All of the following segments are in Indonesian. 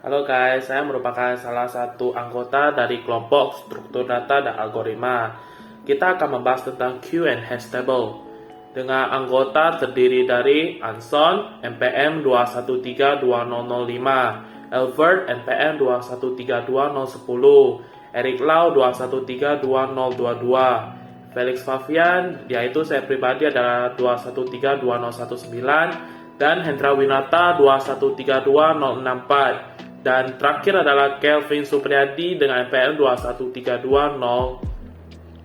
Halo guys, saya merupakan salah satu anggota dari kelompok struktur data dan algoritma. Kita akan membahas tentang queue and hash table. Dengan anggota terdiri dari Anson, NPM 2132005, Elvert, NPM 2132010, Eric Lau 2132022, Felix Fabian, yaitu saya pribadi adalah 2132019, dan Hendra Winata 2132064. Dan terakhir adalah Kelvin Supriyadi dengan NPM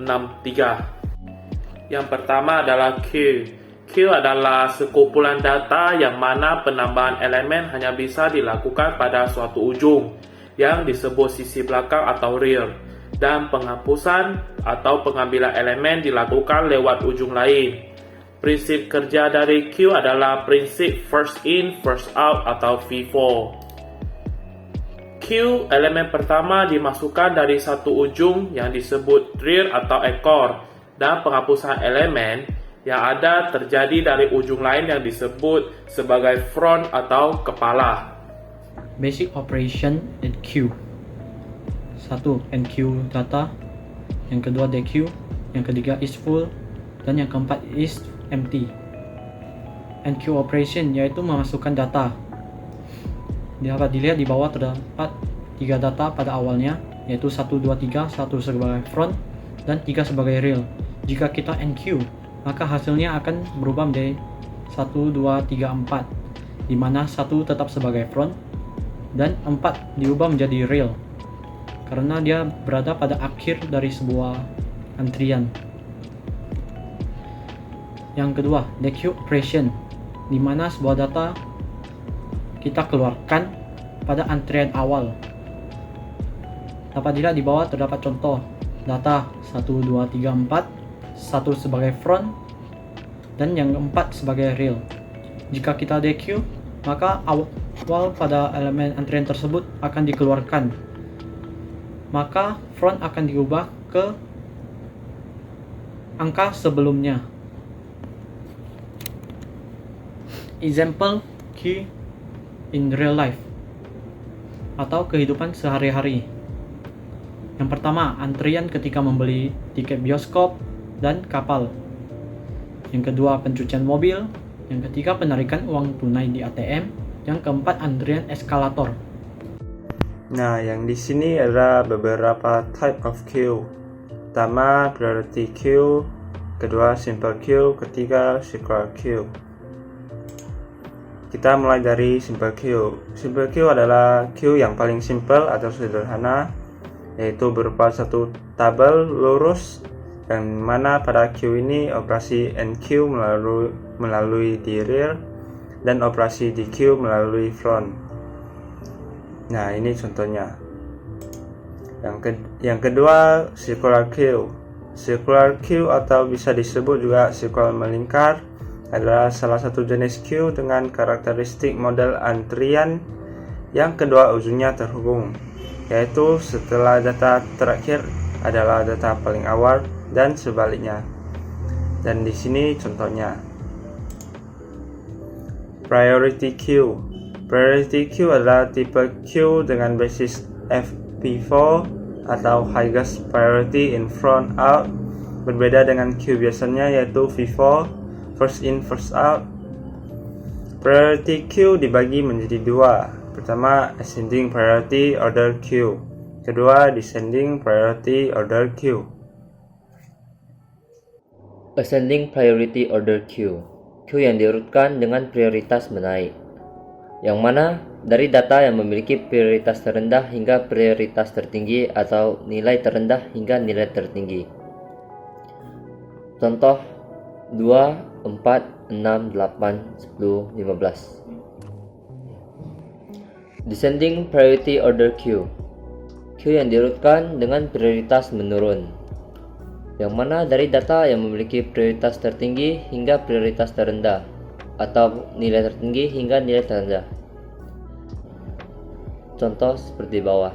2132063. Yang pertama adalah queue. Queue adalah sekumpulan data yang mana penambahan elemen hanya bisa dilakukan pada suatu ujung yang disebut sisi belakang atau rear, dan penghapusan atau pengambilan elemen dilakukan lewat ujung lain. Prinsip kerja dari queue adalah prinsip first in, first out atau FIFO. Queue, elemen pertama dimasukkan dari satu ujung yang disebut rear atau ekor, dan penghapusan elemen yang ada terjadi dari ujung lain yang disebut sebagai front atau kepala. Basic operation in queue. 1. Enqueue data. Yang kedua dequeue. Yang ketiga is full. Dan yang keempat is empty. Enqueue operation yaitu memasukkan data. Dapat dilihat di bawah terdapat 3 data pada awalnya, yaitu 1, 2, 3, 1 sebagai front dan 3 sebagai real. Jika kita enqueue, maka hasilnya akan berubah menjadi 1, 2, 3, 4, di mana 1 tetap sebagai front dan 4 diubah menjadi real karena dia berada pada akhir dari sebuah antrian. Yang kedua, dequeue operation, di mana sebuah data kita keluarkan pada antrian awal. Dapat dilihat di bawah terdapat contoh data 1, 2, 3, 4, 1 sebagai front dan yang 4 sebagai real. Jika kita dequeue, maka awal pada elemen antrian tersebut akan dikeluarkan, maka front akan diubah ke angka sebelumnya. Example queue in real life atau kehidupan sehari-hari. Yang pertama, antrian ketika membeli tiket bioskop dan kapal. Yang kedua, pencucian mobil. Yang ketiga, penarikan uang tunai di ATM. Yang keempat, antrian eskalator. Nah, yang di sini ada beberapa type of queue. Pertama, priority queue. Kedua, simple queue. Ketiga, circular queue. Kita mulai dari simple queue. Simple queue adalah queue yang paling simple atau sederhana, yaitu berupa satu tabel lurus, dan mana pada queue ini operasi enqueue melalui di rear dan operasi dequeue melalui front. Nah, ini contohnya. Yang kedua, circular queue. Circular queue atau bisa disebut juga circular melingkar adalah salah satu jenis queue dengan karakteristik model antrian yang kedua ujungnya terhubung, yaitu setelah data terakhir adalah data paling awal dan sebaliknya. Dan di sini contohnya. Priority queue. Priority queue adalah tipe queue dengan basis FIFO atau highest priority in front out. Berbeda dengan queue biasanya yaitu FIFO, first in first out. Priority queue dibagi menjadi dua. Pertama, ascending priority order queue. Kedua, descending priority order queue. Ascending priority order queue. Queue yang diurutkan dengan prioritas menaik, yang mana dari data yang memiliki prioritas terendah hingga prioritas tertinggi atau nilai terendah hingga nilai tertinggi. Contoh 2, 4, 6, 8, 10, 15. Descending priority order queue. Queue yang diurutkan dengan prioritas menurun, yang mana dari data yang memiliki prioritas tertinggi hingga prioritas terendah atau nilai tertinggi hingga nilai terendah. Contoh seperti bawah.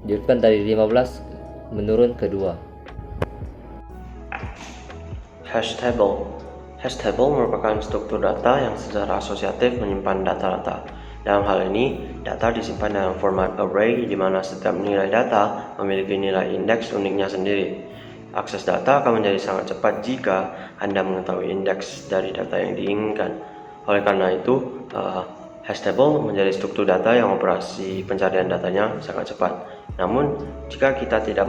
Diurutkan dari 15 menurun ke 2. Hash table. Hash table merupakan struktur data yang secara asosiatif menyimpan data-data Dalam hal ini, data disimpan dalam format array di mana setiap nilai data memiliki nilai indeks uniknya sendiri. Akses data akan menjadi sangat cepat jika Anda mengetahui indeks dari data yang diinginkan. Oleh karena itu, hash table menjadi struktur data yang operasi pencarian datanya sangat cepat. Namun, jika kita tidak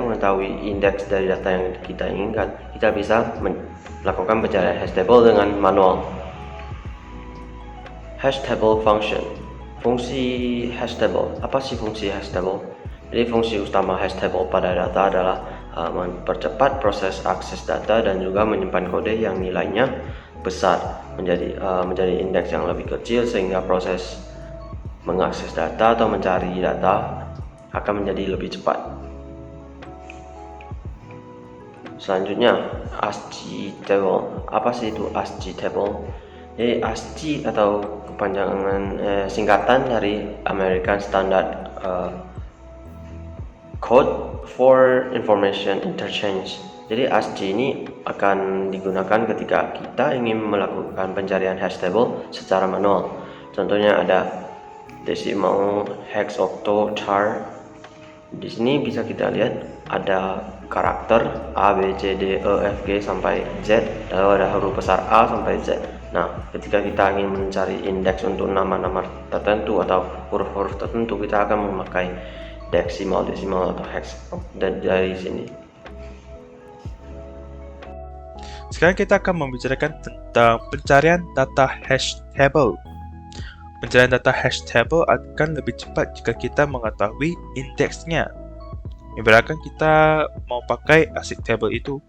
mengetahui indeks dari data yang kita inginkan, kita bisa melakukan pencarian hash table dengan manual. Hash table function. Fungsi hash table. Apa sih fungsi hash table? Jadi fungsi utama hash table pada data adalah mempercepat proses akses data dan juga menyimpan kode yang nilainya besar menjadi indeks yang lebih kecil sehingga proses mengakses data atau mencari data akan menjadi lebih cepat. Selanjutnya, ASCII table. Apa sih itu ASCII table? Jadi ASCII atau kepanjangan singkatan dari American Standard Code for Information Interchange. Jadi ASCII ini akan digunakan ketika kita ingin melakukan pencarian hash table secara manual. Contohnya ada decimal, hex, octo, char. Di sini bisa kita lihat ada karakter A, B, C, D, E, F, G sampai Z, lalu ada huruf besar A sampai Z. Nah, ketika kita ingin mencari indeks untuk nama-nama tertentu atau huruf-huruf tertentu, kita akan memakai desimal atau hex dari sini. Sekarang kita akan membicarakan tentang pencarian data hash table. Pencarian data hash table akan lebih cepat jika kita mengetahui indeksnya. Ibaratkan kita mau pakai ASCII table itu,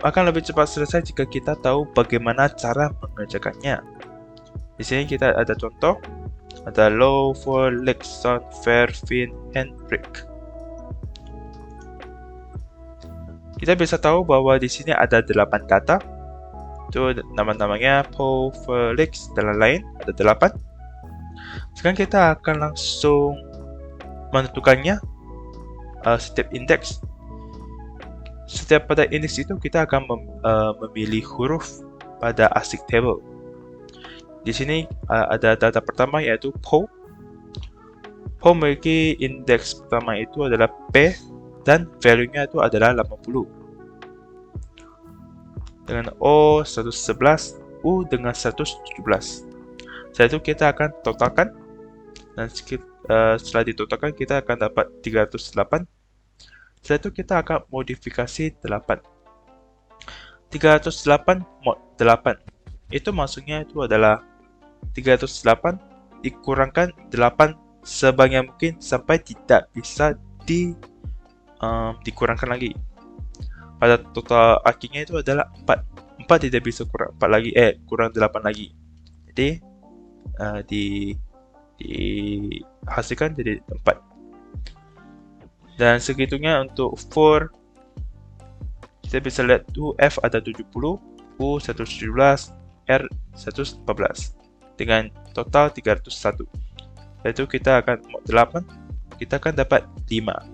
akan lebih cepat selesai jika kita tahu bagaimana cara mengerjakannya. Di sini kita ada contoh, ada Low, For, Lexon, Fair, Fin, Hendrik. Kita bisa tahu bahwa di sini ada 8 kata. Itu nama-namanya Po, Felix, dan lain-lain. Ada 8. Sekarang kita akan langsung menentukannya setiap indeks. Setiap pada indeks itu kita akan memilih huruf pada ASCII table. Di sini ada data pertama yaitu Po. Po memiliki indeks pertama itu adalah P dan value-nya itu adalah 80. Dengan O 111, U dengan 117. Setelah itu kita akan totalkan dan setelah ditotalkan kita akan dapat 308. Setelah itu kita akan modifikasi 8. 308 mod 8. Itu maksudnya itu adalah 308 dikurangkan 8 sebanyak mungkin sampai tidak bisa dikurangkan lagi. Pada total akhirnya itu adalah 4. 4 tidak bisa kurang 4 lagi, kurang 8 lagi. Jadi dihasilkan jadi 4. Dan segitunya untuk for. Kita bisa lihat tuh F ada 70, U 117, R 114 dengan total 301. Yaitu kita akan mod 8, kita akan dapat 5.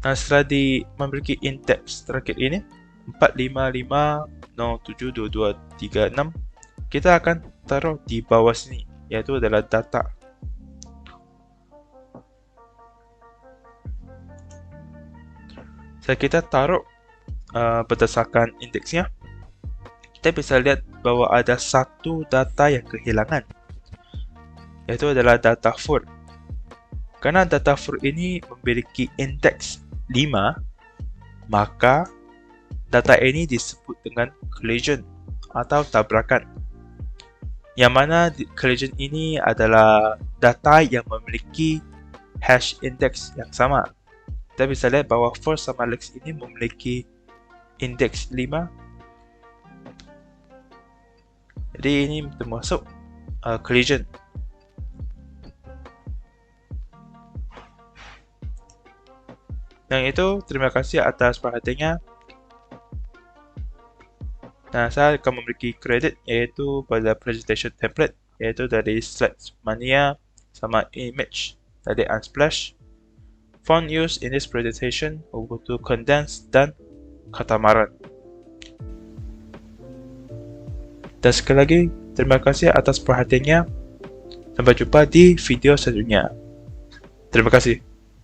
Nah, setelah memiliki indeks terakhir ini 455072236, kita akan taruh di bawah sini, yaitu adalah data. Setelah kita taruh berdasarkan indeksnya, kita bisa lihat bahwa ada satu data yang kehilangan, yaitu adalah data for. Karena data for ini memiliki indeks 5, maka data ini disebut dengan collision atau tabrakan. Yang mana collision ini adalah data yang memiliki hash index yang sama. Kita bisa lihat bahwa for sama Lex ini memiliki indeks 5. Jadi ini termasuk collision. Yang itu, terima kasih atas perhatiannya. Nah, saya akan memiliki kredit yaitu pada presentation template, yaitu dari Slides Mania sama image dari Unsplash. Font used in this presentation Ubuntu Condense dan Catamaran. Dan sekali lagi, terima kasih atas perhatiannya. Sampai jumpa di video selanjutnya. Terima kasih.